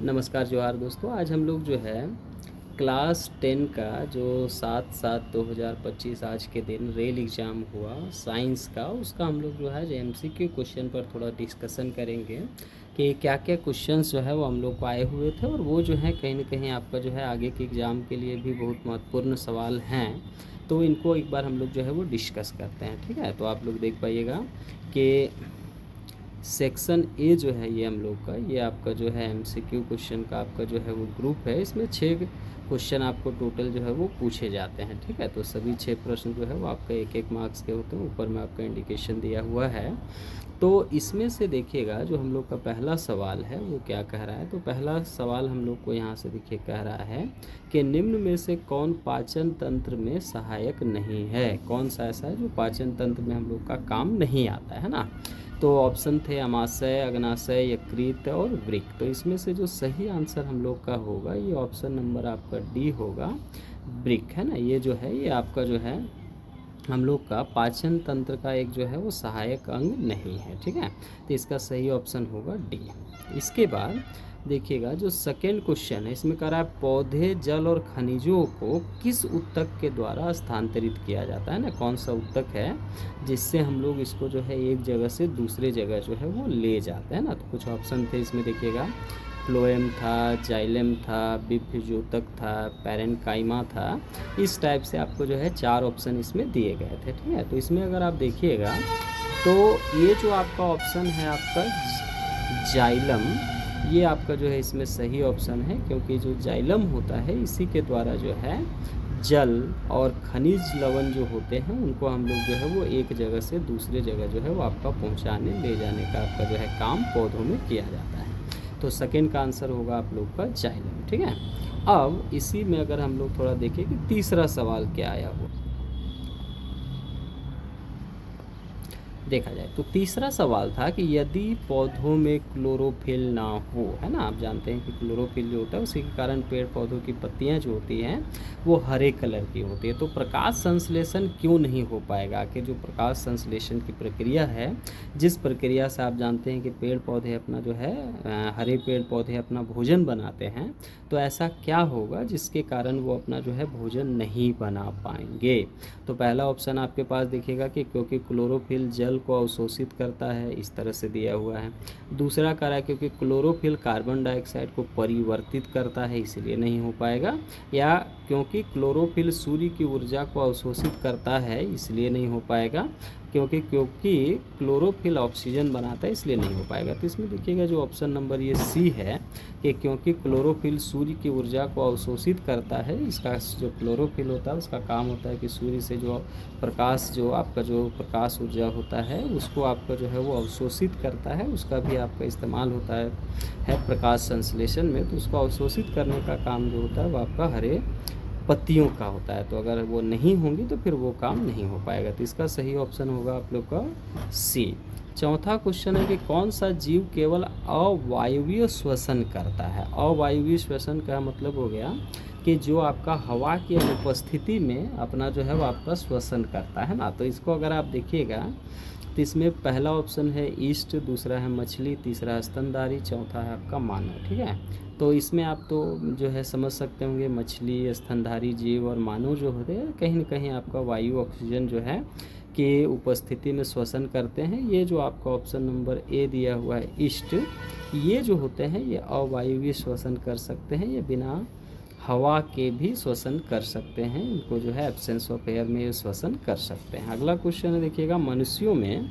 नमस्कार जोहार दोस्तों। आज हम लोग जो है क्लास 10 का जो 7/7/2025 आज के दिन रेल एग्ज़ाम हुआ साइंस का, उसका हम लोग जो है एमसीक्यू क्वेश्चन पर थोड़ा डिस्कशन करेंगे कि क्या क्या क्वेश्चंस जो है वो हम लोग को आए हुए थे और वो जो है कहीं ना कहीं आपका जो है आगे के एग्ज़ाम के लिए भी बहुत महत्वपूर्ण सवाल हैं। तो इनको एक बार हम लोग जो है वो डिस्कस करते हैं, ठीक है। तो आप लोग देख पाइएगा कि सेक्शन ए जो है ये हम लोग का, ये आपका जो है एमसीक्यू क्वेश्चन का आपका जो है वो ग्रुप है। इसमें 6 क्वेश्चन आपको टोटल जो है वो पूछे जाते हैं, ठीक है। तो सभी 6 प्रश्न जो है वो आपका 1-1 मार्क्स के होते हैं। ऊपर में आपका इंडिकेशन दिया हुआ है। तो इसमें से देखिएगा जो हम लोग का पहला सवाल है वो क्या कह रहा है। तो पहला सवाल हम लोग को यहाँ से देखिए कह रहा है कि निम्न में से कौन पाचन तंत्र में सहायक नहीं है। कौन सा ऐसा है जो पाचन तंत्र में हम लोग का काम नहीं आता है ना। तो ऑप्शन थे अमाशय, अग्नाशय, यकृत और वृक्क। तो इसमें से जो सही आंसर हम लोग का होगा ये ऑप्शन नंबर आपका डी होगा, वृक्क, है ना। ये जो है ये आपका जो है हम लोग का पाचन तंत्र का एक जो है वो सहायक अंग नहीं है, ठीक है। तो इसका सही ऑप्शन होगा डी। इसके बाद देखिएगा जो सेकेंड क्वेश्चन है इसमें कह रहा है पौधे, जल और खनिजों को किस ऊतक के द्वारा स्थानांतरित किया जाता है ना। कौन सा ऊतक है जिससे हम लोग इसको जो है एक जगह से दूसरे जगह जो है वो ले जाते हैं ना। तो कुछ ऑप्शन थे इसमें देखिएगा, फ्लोएम था, जाइलम था, बिफिजोतक था, पैरेन्काइमा था। इस टाइप से आपको जो है 4 ऑप्शन इसमें दिए गए थे, ठीक है। तो इसमें अगर आप देखिएगा तो ये जो आपका ऑप्शन है आपका जाइलम, ये आपका जो है इसमें सही ऑप्शन है, क्योंकि जो जाइलम होता है इसी के द्वारा जो है जल और खनिज लवण जो होते हैं उनको हम लोग जो है वो एक जगह से दूसरे जगह जो है वो आपका पहुंचाने ले जाने का आपका जो है काम पौधों में किया जाता है। तो सेकेंड का आंसर होगा आप लोग का जाइलम, ठीक है। अब इसी में अगर हम लोग थोड़ा देखें कि तीसरा सवाल क्या आया हुआ देखा जाए, तो तीसरा सवाल था कि यदि पौधों में क्लोरोफिल ना हो, है ना। आप जानते हैं कि क्लोरोफिल जो होता है उसी के कारण पेड़ पौधों की पत्तियां जो होती हैं वो हरे कलर की होती है। तो प्रकाश संश्लेषण क्यों नहीं हो पाएगा, कि जो प्रकाश संश्लेषण की प्रक्रिया है, जिस प्रक्रिया से आप जानते हैं कि पेड़ पौधे अपना जो है हरे पेड़ पौधे अपना भोजन बनाते हैं, तो ऐसा क्या होगा जिसके कारण वो अपना जो है भोजन नहीं बना पाएंगे। तो पहला ऑप्शन आपके पास देखिएगा कि क्योंकि क्लोरोफिल जल को अवशोषित करता है, इस तरह से दिया हुआ है। दूसरा कह रहा है क्योंकि क्लोरोफिल कार्बन डाइऑक्साइड को परिवर्तित करता है, इसलिए नहीं हो पाएगा। या क्योंकि क्लोरोफिल सूर्य की ऊर्जा को अवशोषित करता है, इसलिए नहीं हो पाएगा। क्योंकि क्लोरोफिल ऑक्सीजन बनाता है, इसलिए नहीं हो पाएगा। तो इसमें देखिएगा जो ऑप्शन नंबर ये सी है कि क्योंकि क्लोरोफिल सूर्य की ऊर्जा को अवशोषित करता है। इसका जो क्लोरोफिल होता है उसका काम होता है कि सूर्य से जो प्रकाश, जो आपका जो प्रकाश ऊर्जा होता है उसको आपका जो है वो अवशोषित करता है। उसका भी आपका इस्तेमाल होता है प्रकाश संश्लेषण में। तो उसको अवशोषित करने का काम जो होता है वो आपका हरे पत्तियों का होता है। तो अगर वो नहीं होंगी तो फिर वो काम नहीं हो पाएगा। तो इसका सही ऑप्शन होगा आप लोग का सी। चौथा क्वेश्चन है कि कौन सा जीव केवल अवायवीय श्वसन करता है। अवायवीय श्वसन का मतलब हो गया कि जो आपका हवा की अनुपस्थिति में अपना जो है वो आपका श्वसन करता है ना। तो इसको अगर आप देखिएगा तो इसमें पहला ऑप्शन है ईस्ट, दूसरा है मछली, तीसरा है स्तनधारी, चौथा है आपका मानव, ठीक है। तो इसमें आप तो जो है समझ सकते होंगे मछली, स्तनधारी जीव और मानव जो होते हैं कहीं ना कहीं आपका वायु ऑक्सीजन जो है कि उपस्थिति में श्वसन करते हैं। ये जो आपका ऑप्शन नंबर ए दिया हुआ है ईस्ट, ये जो होते हैं ये अवायवीय श्वसन कर सकते हैं, ये बिना हवा के भी श्वसन कर सकते हैं। इनको जो है एब्सेंस ऑफ एयर में श्वसन कर सकते हैं। अगला क्वेश्चन है देखिएगा, मनुष्यों में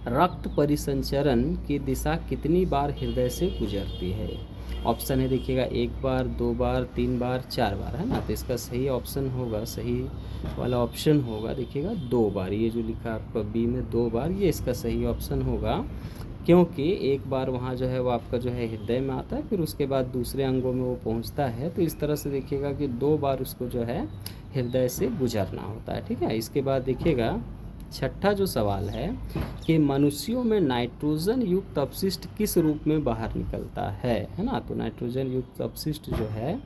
रक्त परिसंचरण की दिशा कितनी बार हृदय से गुजरती है। ऑप्शन है देखिएगा 1 बार, 2 बार, 3 बार, 4 बार, है ना। तो इसका सही ऑप्शन होगा, सही वाला ऑप्शन होगा देखिएगा 2 बार। ये जो लिखा आपका बी में 2 बार, ये इसका सही ऑप्शन होगा। क्योंकि एक बार वहाँ जो है वो आपका जो है हृदय में आता है, फिर उसके बाद दूसरे अंगों में वो पहुँचता है। तो इस तरह से देखिएगा कि 2 बार उसको जो है हृदय से गुजरना होता है, ठीक है। इसके बाद देखिएगा छठा जो सवाल है कि मनुष्यों में नाइट्रोजन युक्त अपशिष्ट किस रूप में बाहर निकलता है ना। तो नाइट्रोजन युक्त अपशिष्ट जो है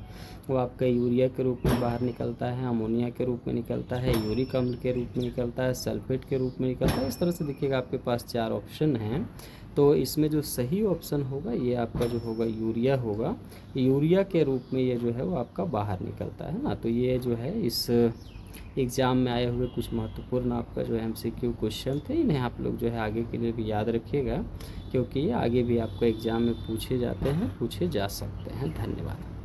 वो आपका यूरिया के रूप में बाहर निकलता है, अमोनिया के रूप में निकलता है, यूरिक अम्ल के रूप में निकलता है, सल्फेट के रूप में निकलता है। इस तरह से देखिएगा आपके पास 4 ऑप्शन हैं तो इसमें जो सही ऑप्शन होगा ये आपका जो होगा यूरिया होगा। यूरिया के रूप में ये जो है वो आपका बाहर निकलता है ना। तो ये जो है इस एग्ज़ाम में आए हुए कुछ महत्वपूर्ण आपका जो है MCQ क्वेश्चन थे। इन्हें आप लोग जो है आगे के लिए भी याद रखिएगा, क्योंकि ये आगे भी आपको एग्ज़ाम में पूछे जाते हैं, पूछे जा सकते हैं। धन्यवाद।